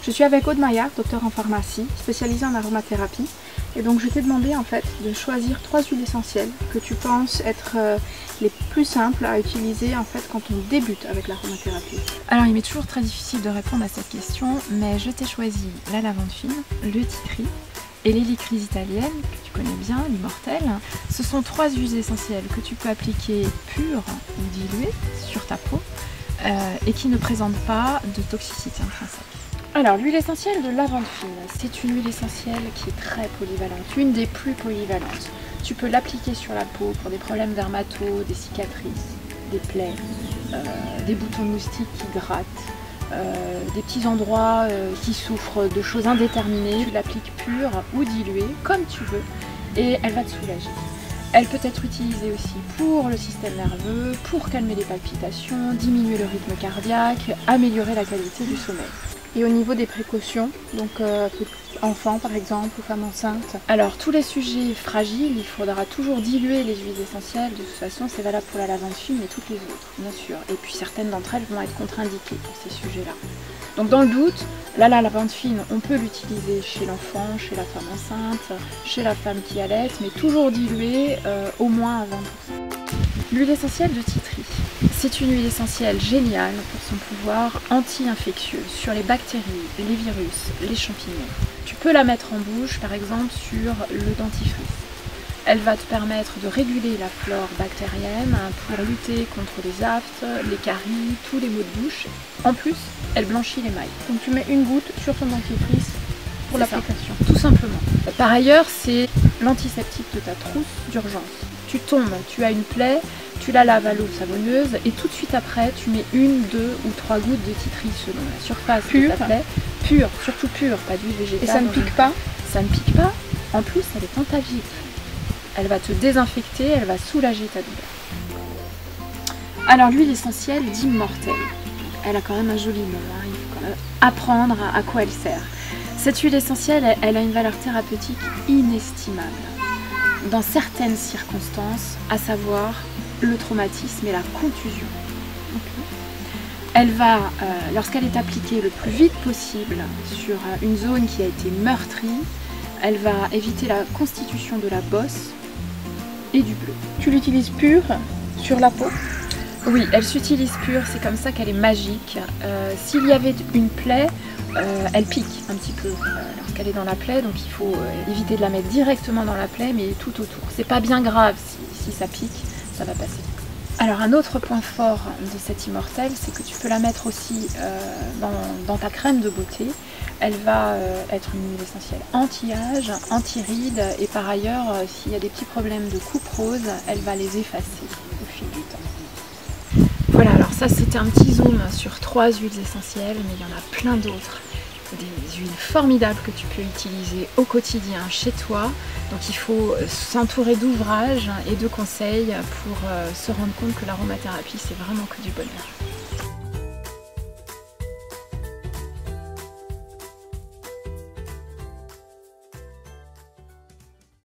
Je suis avec Aude Maillard, docteur en pharmacie, spécialisée en aromathérapie. Et donc je t'ai demandé en fait de choisir 3 huiles essentielles que tu penses être les plus simples à utiliser en fait quand on débute avec l'aromathérapie. Alors il m'est toujours très difficile de répondre à cette question, mais je t'ai choisi la lavande fine, le titri et l'hélicryse italienne, que tu connais bien, l'immortel. Ce sont 3 huiles essentielles que tu peux appliquer pures ou diluées sur ta peau et qui ne présentent pas de toxicité intrinsèque. Alors l'huile essentielle de lavande fine, c'est une huile essentielle qui est très polyvalente, une des plus polyvalentes. Tu peux l'appliquer sur la peau pour des problèmes dermato, des cicatrices, des plaies, des boutons de moustiques qui grattent, des petits endroits qui souffrent de choses indéterminées. Tu l'appliques pure ou diluée, comme tu veux, et elle va te soulager. Elle peut être utilisée aussi pour le système nerveux, pour calmer les palpitations, diminuer le rythme cardiaque, améliorer la qualité du sommeil. Et au niveau des précautions, donc enfants par exemple ou femmes enceintes, alors tous les sujets fragiles, il faudra toujours diluer les huiles essentielles. De toute façon c'est valable pour la lavande fine et toutes les autres bien sûr. Et puis certaines d'entre elles vont être contre-indiquées pour ces sujets-là. Donc dans le doute, là la lavande fine on peut l'utiliser chez l'enfant, chez la femme enceinte, chez la femme qui allaite, mais toujours diluée au moins à 20%. L'huile essentielle de titri. C'est une huile essentielle géniale pour son pouvoir anti-infectieux sur les bactéries, les virus, les champignons. Tu peux la mettre en bouche par exemple sur le dentifrice. Elle va te permettre de réguler la flore bactérienne pour lutter contre les aftes, les caries, tous les maux de bouche. En plus, elle blanchit l'émail. Donc tu mets une goutte sur ton dentifrice pour l'application. Tout simplement. Par ailleurs, c'est l'antiseptique de ta trousse d'urgence. Tu tombes, tu as une plaie, tu la laves à l'eau savonneuse et tout de suite après tu mets 1, 2 ou 3 gouttes de titri selon la surface de ta plaie. Pure, surtout pure, pas d'huile végétale. Et ça ne pique pas? Ça ne pique pas. En plus, elle est antalgique. Elle va te désinfecter, elle va soulager ta douleur. Alors l'huile essentielle d'immortel. Elle a quand même un joli nom, hein. Il faut quand même apprendre à quoi elle sert. Cette huile essentielle, elle a une valeur thérapeutique inestimable. Dans certaines circonstances, à savoir le traumatisme et la contusion. Elle va, lorsqu'elle est appliquée le plus vite possible sur une zone qui a été meurtrie, elle va éviter la constitution de la bosse et du bleu. Tu l'utilises pure sur la peau? Oui, elle s'utilise pure, c'est comme ça qu'elle est magique. S'il y avait une plaie, elle pique un petit peu lorsqu'elle est dans la plaie, donc il faut éviter de la mettre directement dans la plaie, mais tout autour. C'est pas bien grave si ça pique, ça va passer. Alors un autre point fort de cette immortelle, c'est que tu peux la mettre aussi dans ta crème de beauté. Elle va être une huile essentielle anti-âge, anti-rides, et par ailleurs, s'il y a des petits problèmes de coupe rose, elle va les effacer au fil du temps. Voilà, alors ça c'était un petit zoom sur 3 huiles essentielles, mais il y en a plein d'autres. Des huiles formidables que tu peux utiliser au quotidien chez toi. Donc il faut s'entourer d'ouvrages et de conseils pour se rendre compte que l'aromathérapie c'est vraiment que du bonheur.